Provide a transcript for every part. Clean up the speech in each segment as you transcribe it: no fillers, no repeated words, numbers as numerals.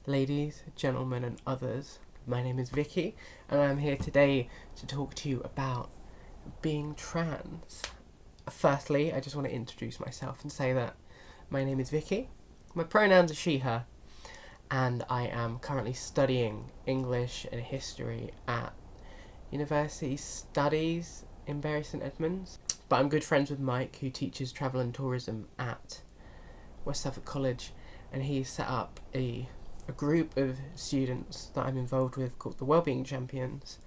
Ladies, gentlemen and others, my name is Vicky and I'm here today to talk to you about being trans. Firstly, I just want to introduce myself and say that my name is Vicky, my pronouns are she, her, and I am currently studying English and History at University Studies in Bury St Edmunds. But I'm good friends with Mike, who teaches travel and tourism at West Suffolk College, and he's set up a group of students that I'm involved with called the Wellbeing Champions,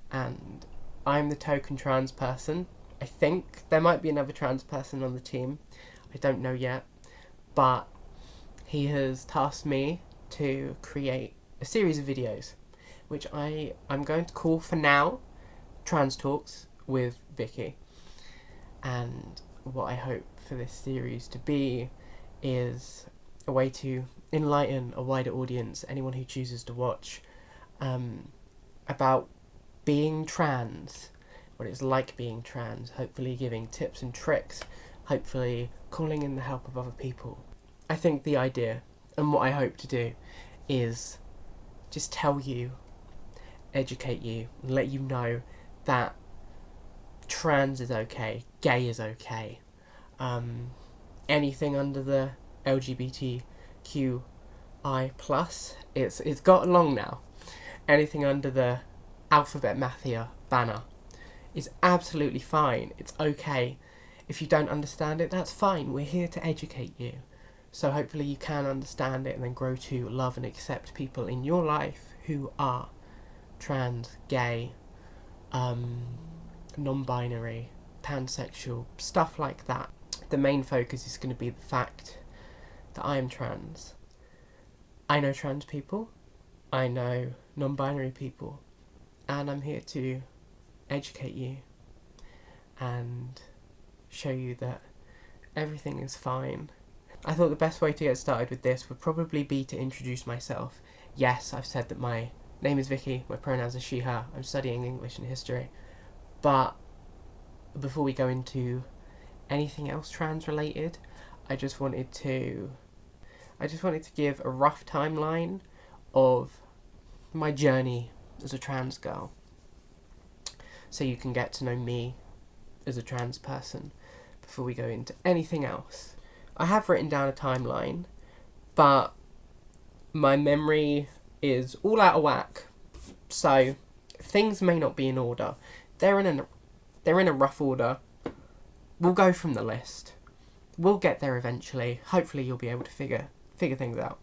and I'm the token trans person. I think there might be another trans person on the team, I don't know yet, but he has tasked me to create a series of videos which I'm going to call for now Trans Talks with Vicky. And what I hope for this series to be is a way to enlighten a wider audience, anyone who chooses to watch, about being trans, what it's like being trans, hopefully giving tips and tricks, hopefully calling in the help of other people. I think the idea, and what I hope to do, is just tell you, educate you, and let you know that trans is okay, gay is okay, anything under the LGBTQI+, it's got long now, anything under the Alphabet Mafia banner is absolutely fine, it's okay. If you don't understand it, that's fine, we're here to educate you. So hopefully you can understand it and then grow to love and accept people in your life who are trans, gay, non-binary, pansexual, stuff like that. The main focus is going to be the fact that I am trans. I know trans people, I know non-binary people, and I'm here to educate you and show you that everything is fine. I thought the best way to get started with this would probably be to introduce myself. Yes, I've said that my name is Vicky, my pronouns are she, her, I'm studying English and History, but before we go into anything else trans related, I just wanted to give a rough timeline of my journey as a trans girl, so you can get to know me as a trans person before we go into anything else. I have written down a timeline, but my memory is all out of whack, so things may not be in order. They're in a rough order. We'll go from the list. We'll get there eventually. Hopefully you'll be able to figure things out.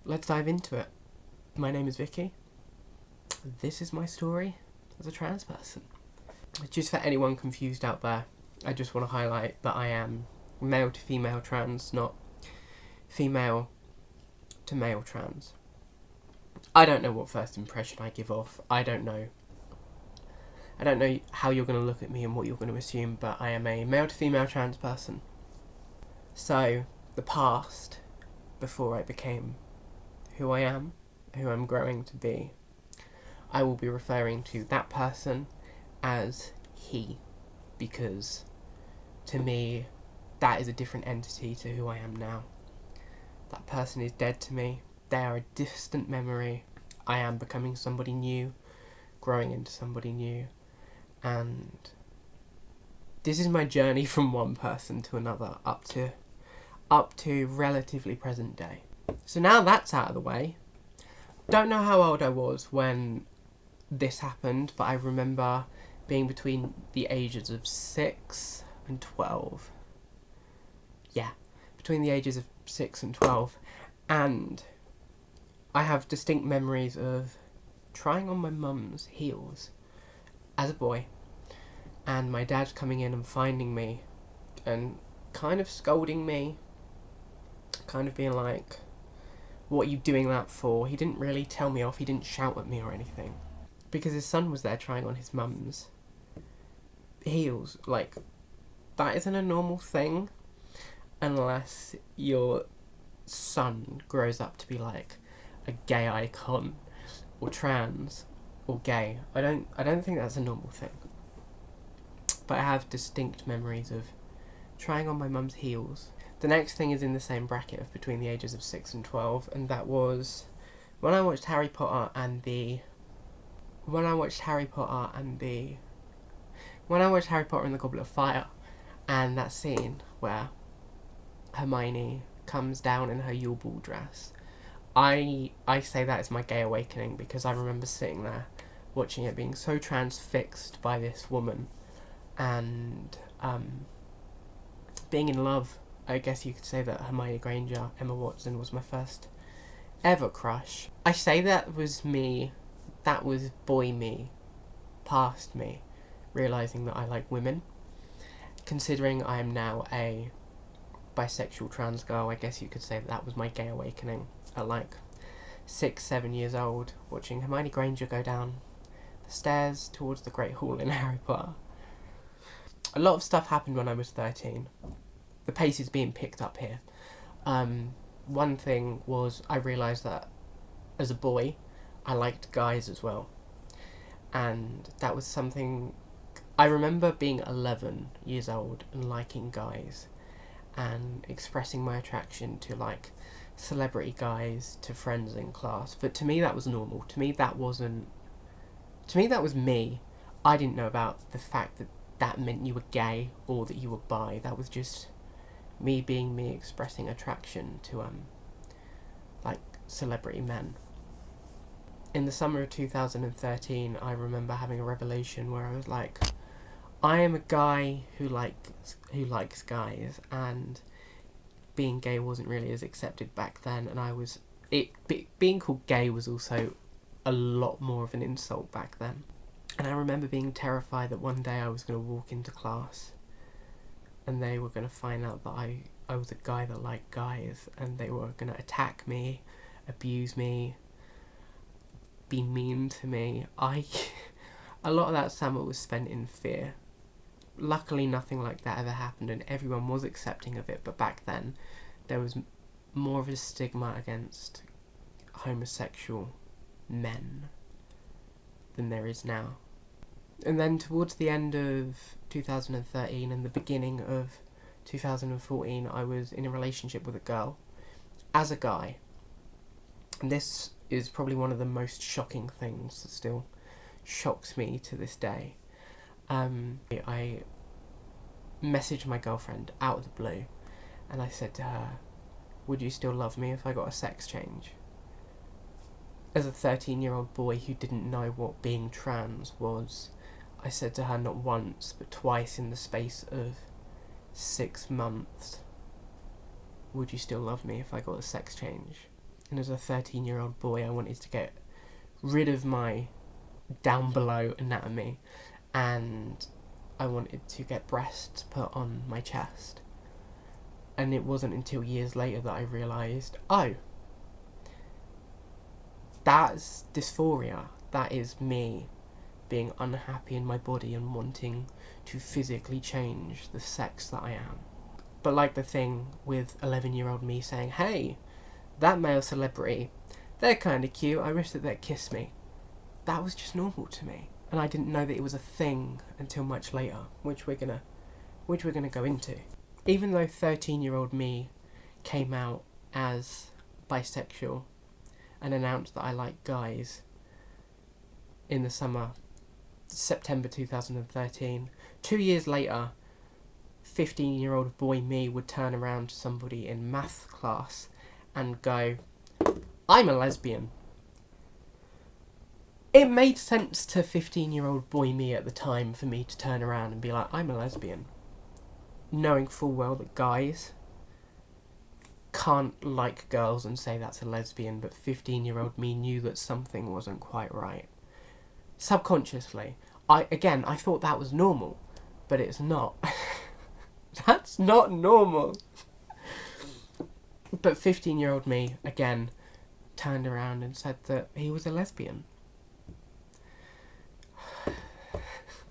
Let's dive into it. My name is Vicky. This is my story as a trans person. Just for anyone confused out there, I just want to highlight that I am male to female trans, not female to male trans. I don't know what first impression I give off. I don't know how you're going to look at me and what you're going to assume, but I am a male to female trans person. So, the past, before I became who I am, who I'm growing to be, I will be referring to that person as he, because to me, that is a different entity to who I am now. That person is dead to me. They are a distant memory. I am becoming somebody new, growing into somebody new, and this is my journey from one person to another up to relatively present day. So now that's out of the way, don't know how old I was when this happened, but I remember being between the ages of 6 and 12. Yeah, between the ages of 6 and 12, and I have distinct memories of trying on my mum's heels as a boy, and my dad coming in and finding me and kind of scolding me, kind of being like, what are you doing that for? He didn't really tell me off, he didn't shout at me or anything, because his son was there trying on his mum's heels. Like, that isn't a normal thing unless your son grows up to be like a gay icon or trans or gay. I don't think that's a normal thing. But I have distinct memories of trying on my mum's heels. The next thing is in the same bracket of between the ages of 6 and 12, and that was When I watched Harry Potter and the when I watched Harry Potter and the when I watched Harry Potter and the Goblet of Fire, and that scene where Hermione comes down in her Yule Ball dress, I say that is my gay awakening, because I remember sitting there watching it, being so transfixed by this woman, and being in love. I guess you could say that Hermione Granger, Emma Watson, was my first ever crush. I say that was boy me, past me, realising that I like women. Considering I am now a bisexual trans girl, I guess you could say that was my gay awakening at like 6-7 years old, watching Hermione Granger go down the stairs towards the Great Hall in Harry Potter. A lot of stuff happened when I was 13. The pace is being picked up here. One thing was I realised that as a boy I liked guys as well, and that was something. I remember being 11 years old and liking guys and expressing my attraction to like celebrity guys, to friends in class, but to me that was normal. To me that was me. I didn't know about the fact that that meant you were gay or that you were bi. That was just me being me, expressing attraction to like celebrity men. In the summer of 2013, I remember having a revelation where I was like, I am a guy who likes guys, and being gay wasn't really as accepted back then, and being called gay was also a lot more of an insult back then. And I remember being terrified that one day I was going to walk into class and they were going to find out that I was a guy that liked guys, and they were going to attack me, abuse me, be mean to me. A lot of that summer was spent in fear. Luckily nothing like that ever happened and everyone was accepting of it, but back then there was more of a stigma against homosexual men than there is now. And then towards the end of 2013 and the beginning of 2014, I was in a relationship with a girl as a guy. And this is probably one of the most shocking things that still shocks me to this day. I messaged my girlfriend out of the blue and I said to her, would you still love me if I got a sex change? As a 13-year-old boy who didn't know what being trans was, I said to her not once but twice in the space of 6 months, would you still love me if I got a sex change? And as a 13-year-old boy, I wanted to get rid of my down below anatomy, and I wanted to get breasts put on my chest. And it wasn't until years later that I realised, oh, that's dysphoria. That is me being unhappy in my body and wanting to physically change the sex that I am. But like the thing with 11-year-old me saying, hey, that male celebrity, they're kind of cute, I wish that they'd kiss me. That was just normal to me. And I didn't know that it was a thing until much later, which we're gonna go into. Even though 13-year-old me came out as bisexual and announced that I like guys in the summer, September 2013, 2 years later, 15-year-old boy me would turn around to somebody in math class and go, I'm a lesbian. It made sense to 15-year-old boy me at the time for me to turn around and be like, I'm a lesbian. Knowing full well that guys can't like girls and say that's a lesbian, but 15-year-old me knew that something wasn't quite right. Subconsciously. I thought that was normal, but it's not. That's not normal. But 15-year-old me, again, turned around and said that he was a lesbian.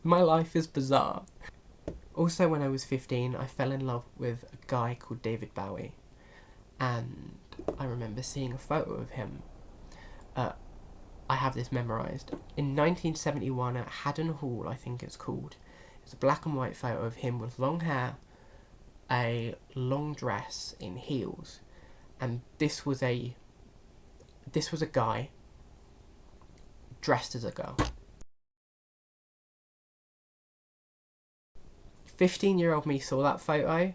My life is bizarre. Also, when I was 15, I fell in love with a guy called David Bowie. And I remember seeing a photo of him. I have this memorised. In 1971 at Haddon Hall, I think it's called. It's a black and white photo of him with long hair, a long dress in heels. And this was a This was a guy dressed as a girl. 15-year-old me saw that photo.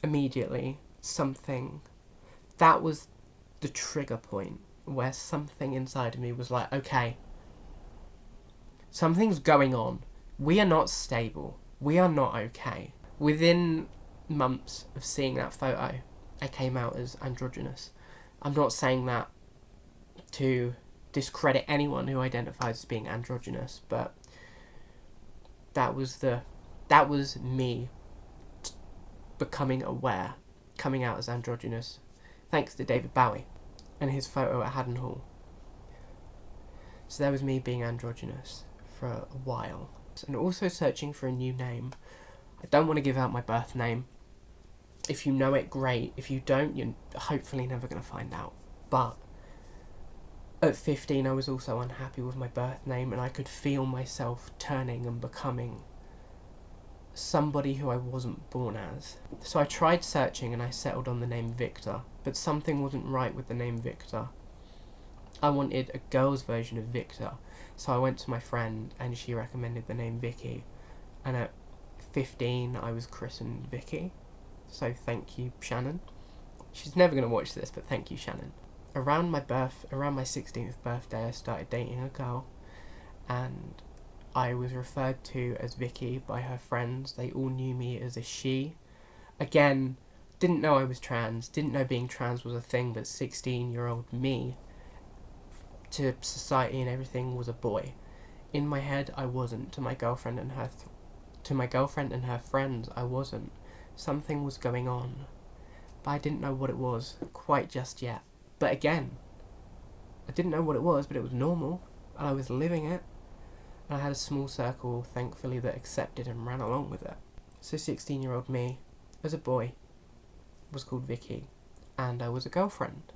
Immediately, that was the trigger point where something inside of me was like, okay, something's going on. We are not stable. We are not okay. Within months of seeing that photo, I came out as androgynous. I'm not saying that to discredit anyone who identifies as being androgynous, but that was me becoming aware, coming out as androgynous, thanks to David Bowie and his photo at Haddon Hall. So there was me being androgynous for a while, and also searching for a new name. I don't want to give out my birth name. If you know it, great. If you don't, you're hopefully never going to find out. But at 15, I was also unhappy with my birth name, and I could feel myself turning and becoming somebody who I wasn't born as. So I tried searching and I settled on the name Victor, but something wasn't right with the name Victor. I wanted a girl's version of Victor, so I went to my friend and she recommended the name Vicky, and at 15 I was christened Vicky, so thank you, Shannon. She's never going to watch this, but thank you, Shannon. Around my 16th birthday, I started dating a girl, and I was referred to as Vicky by her friends. They all knew me as a she. Again, didn't know I was trans, didn't know being trans was a thing, but 16-year-old me, to society and everything, was a boy. In my head, I wasn't. To my girlfriend and her friends, I wasn't. Something was going on, but I didn't know what it was quite just yet. But again, I didn't know what it was, but it was normal, and I was living it. And I had a small circle, thankfully, that accepted and ran along with it. So 16-year-old me, as a boy, was called Vicky, and I was a girlfriend.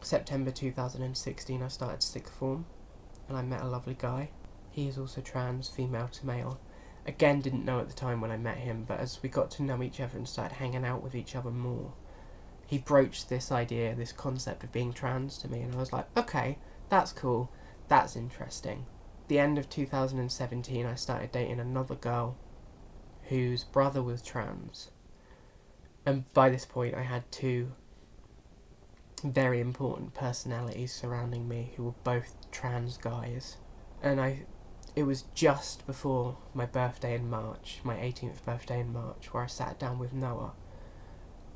September 2016, I started sixth form, and I met a lovely guy. He is also trans, female to male. Again, didn't know at the time when I met him, but as we got to know each other and started hanging out with each other more, he broached this idea, this concept of being trans to me, and I was like, okay, that's cool, that's interesting. The end of 2017, I started dating another girl whose brother was trans, and by this point I had two very important personalities surrounding me who were both trans guys, and it was just before my birthday in March, my 18th birthday in March, where I sat down with Noah.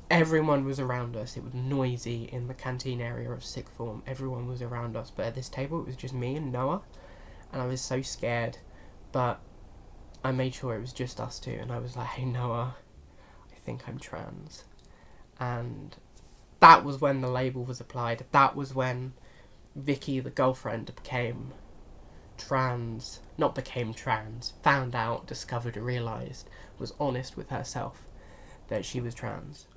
Everyone was around us. It was noisy in the canteen area of sixth form. Everyone was around us, but at this table it was just me and Noah, and I was so scared, but I made sure it was just us two, and I was like, hey Noah, I think I'm trans. And that was when the label was applied. That was when Vicky, the girlfriend, found out, discovered, realised, was honest with herself that she was trans.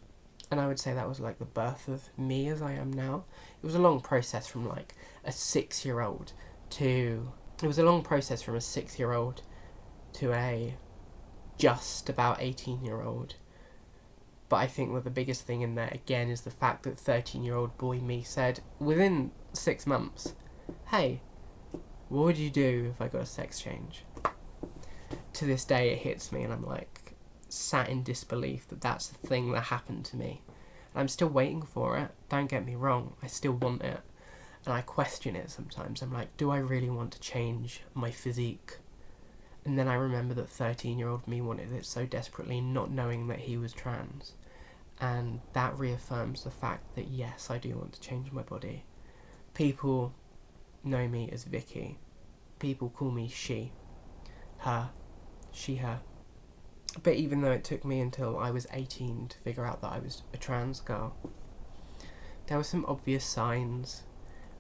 And I would say that was like the birth of me as I am now. It was a long process from like a 6-year-old to a just about 18-year-old. But I think that the biggest thing in there, again, is the fact that 13-year-old boy me said, within 6 months, hey, what would you do if I got a sex change? To this day, it hits me, and I'm like, sat in disbelief that that's the thing that happened to me. And I'm still waiting for it, don't get me wrong, I still want it. And I question it sometimes. I'm like, do I really want to change my physique? And then I remember that 13-year-old me wanted it so desperately, not knowing that he was trans. And that reaffirms the fact that yes, I do want to change my body. People know me as Vicky. People call me she, her, she, her. But even though it took me until I was 18 to figure out that I was a trans girl, there were some obvious signs,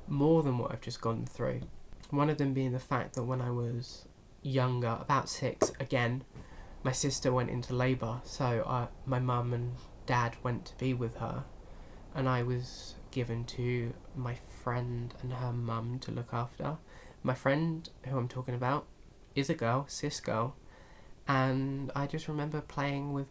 more than what I've just gone through. One of them being the fact that when I was younger, about 6, again, my sister went into labour, so my mum and dad went to be with her, and I was given to my friend and her mum to look after. My friend, who I'm talking about, is a girl, cis girl, and I just remember playing with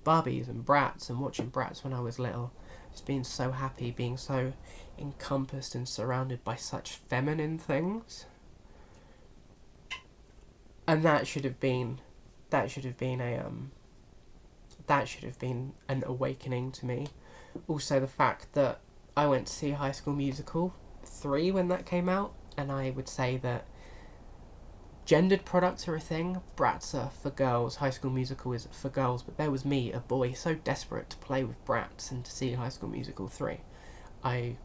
Barbies and Bratz and watching Bratz when I was little. just being so happy, being so encompassed and surrounded by such feminine things. And that should have been an awakening to me. Also the fact that I went to see High School Musical 3 when that came out, and I would say that gendered products are a thing. Bratz are for girls, High School Musical is for girls, but there was me, a boy, so desperate to play with Bratz and to see High School Musical 3. I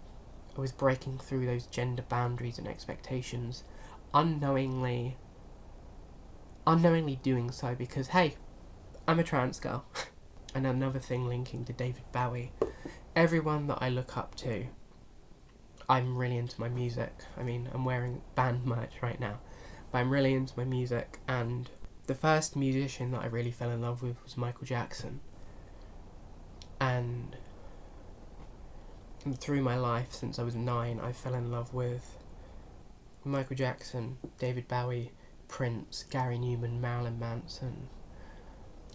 was breaking through those gender boundaries and expectations, unknowingly doing so because, hey, I'm a trans girl. And another thing linking to David Bowie, everyone that I look up to, I'm really into my music. I mean, I'm wearing band merch right now, but I'm really into my music, and the first musician that I really fell in love with was Michael Jackson. And through my life, since I was 9, I fell in love with Michael Jackson, David Bowie, Prince, Gary Newman, Marilyn Manson,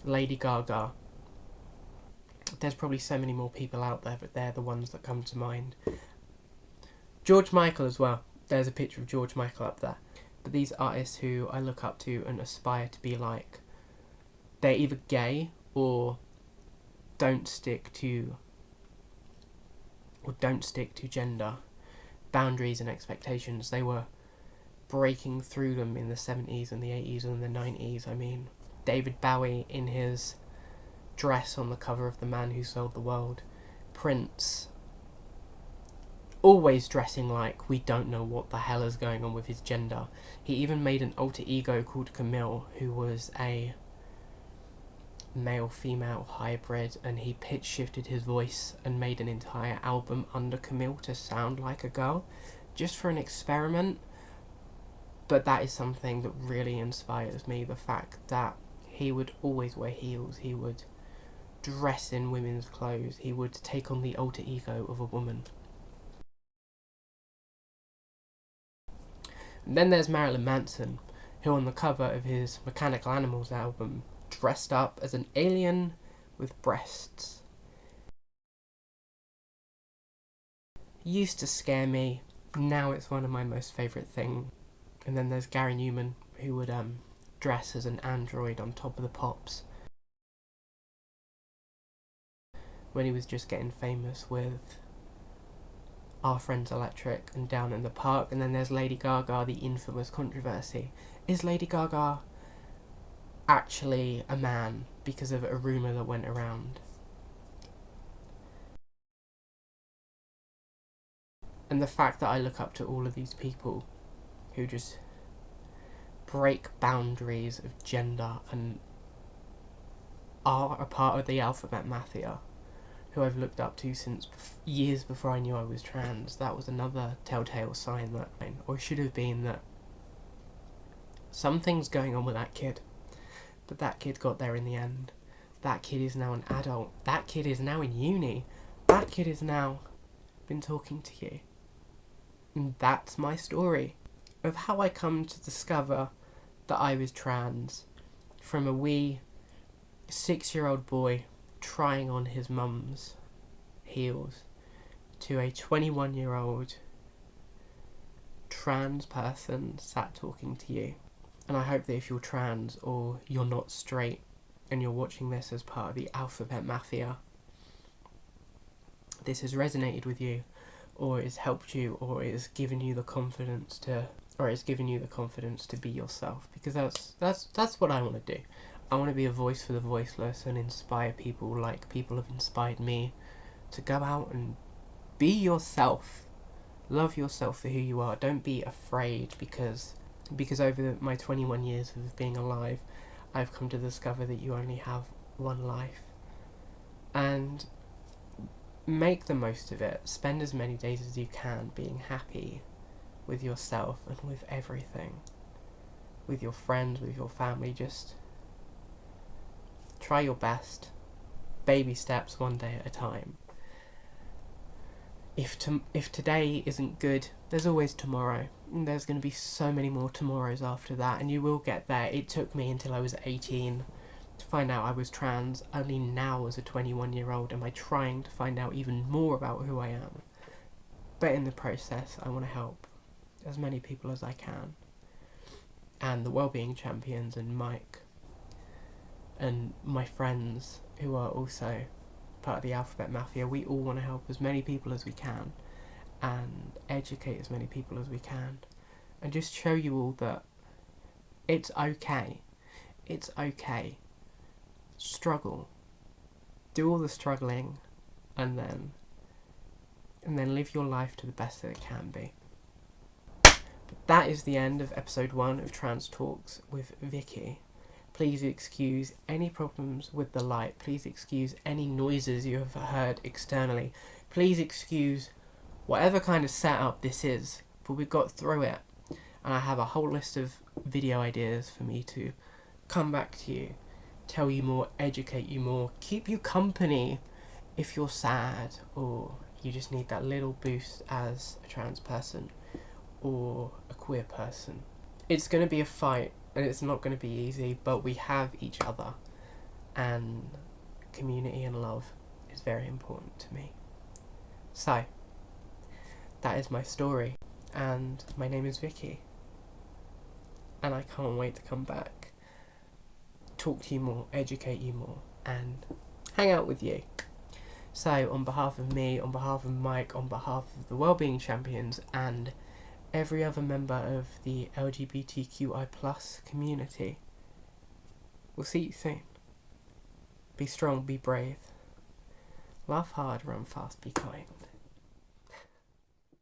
Lady Gaga. There's probably so many more people out there, but they're the ones that come to mind. George Michael as well. There's a picture of George Michael up there. But these artists who I look up to and aspire to be like, they're either gay or don't stick to gender boundaries and expectations. They were breaking through them in the 70s and the 80s and the 90s. I mean, David Bowie in his dress on the cover of The Man Who Sold the World. Prince, always dressing like we don't know what the hell is going on with his gender. He even made an alter ego called Camille, who was a male-female hybrid, and he pitch shifted his voice and made an entire album under Camille to sound like a girl, just for an experiment. But that is something that really inspires me, the fact that he would always wear heels, he would dress in women's clothes, he would take on the alter ego of a woman. And then there's Marilyn Manson, who on the cover of his Mechanical Animals album dressed up as an alien with breasts. It used to scare me, now it's one of my most favourite things. And then there's Gary Newman, who would dress as an android on Top of the Pops when he was just getting famous with Our Friends Electric and Down in the Park. And then there's Lady Gaga, the infamous controversy. Is Lady Gaga actually a man because of a rumour that went around? And the fact that I look up to all of these people who just break boundaries of gender and are a part of the alphabet mafia, who I've looked up to since years before I knew I was trans. That was another telltale sign that, or should have been, that something's going on with that kid. But that kid got there in the end. That kid is now an adult. That kid is now in uni. That kid has now been talking to you. And that's my story of how I come to discover that I was trans, from a wee 6-year-old boy trying on his mum's heels to a 21-year-old trans person sat talking to you. And I hope that if you're trans or you're not straight and you're watching this as part of the alphabet mafia, this has resonated with you, or it's helped you, or it's given you the confidence to be yourself, because that's what I want to do. I want to be a voice for the voiceless and inspire people like people have inspired me to go out and be yourself. Love yourself for who you are. Don't be afraid, because over my 21 years of being alive, I've come to discover that you only have one life. And make the most of it. Spend as many days as you can being happy with yourself and with everything. With your friends, with your family. Just try your best. Baby steps, one day at a time. If today isn't good, there's always tomorrow. And there's going to be so many more tomorrows after that, and you will get there. It took me until I was 18 to find out I was trans. Only now, as a 21-year-old, am I trying to find out even more about who I am. But in the process, I want to help as many people as I can. And the Wellbeing Champions and Mike and my friends who are also part of the Alphabet Mafia, we all want to help as many people as we can and educate as many people as we can and just show you all that it's okay. It's okay. Struggle. Do all the struggling and then live your life to the best that it can be. But that is the end of episode 1 of Trans Talks with Vicky. Please excuse any problems with the light. Please excuse any noises you have heard externally. Please excuse whatever kind of setup this is, but we've got through it. And I have a whole list of video ideas for me to come back to you, tell you more, educate you more, keep you company if you're sad or you just need that little boost as a trans person or a queer person. It's going to be a fight and it's not going to be easy, but we have each other and community and love is very important to me. So, that is my story and my name is Vicky and I can't wait to come back, talk to you more, educate you more and hang out with you. So on behalf of me, on behalf of Mike, on behalf of the Wellbeing Champions and every other member of the LGBTQI+ community, we'll see you soon. Be strong, be brave, laugh hard, run fast, be kind.